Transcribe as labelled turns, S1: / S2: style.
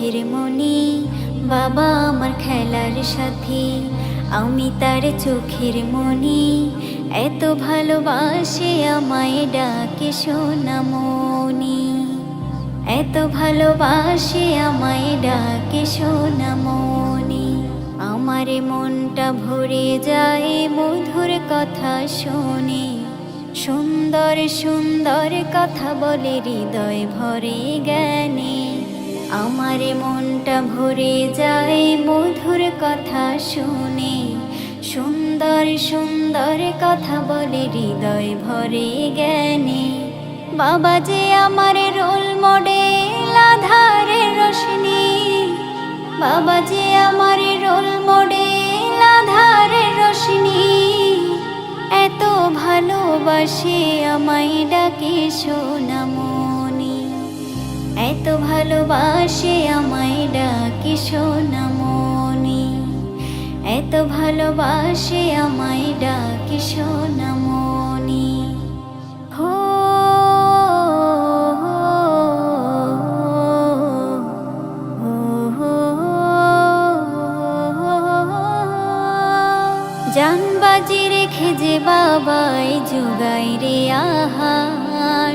S1: চোখের মনি, বাবা আমার খেলার সাথী। আমি তার চোখের মনি, এত ভালোবাসে আমায় ডাকে সোনামণি। এত ভালোবাসে আমায় ডাকে সোনামণি। আমার মনটা ভরে যায় মধুর কথা শুনে, সুন্দর সুন্দর কথা বলে হৃদয় ভরে জ্ঞানে। আমার মনটা ভরে যায় মধুর কথা শুনে, সুন্দর সুন্দর কথা বলে হৃদয় ভরে জ্ঞানে। বাবা যে আমার রোল মডেল আধারের রোশনি, বাবা যে আমার রোল মডেল আধারের রোশনি। এত ভালোবাসে আমায় ডাকে সোনামণি, এত ভালোবাসে আমায় ডাকে সোনামণি, এত ভালোবাসে আমায় ডাকে সোনামণি। হো জান বাজি রেখে যে বাবাই জুগাই রে আহার,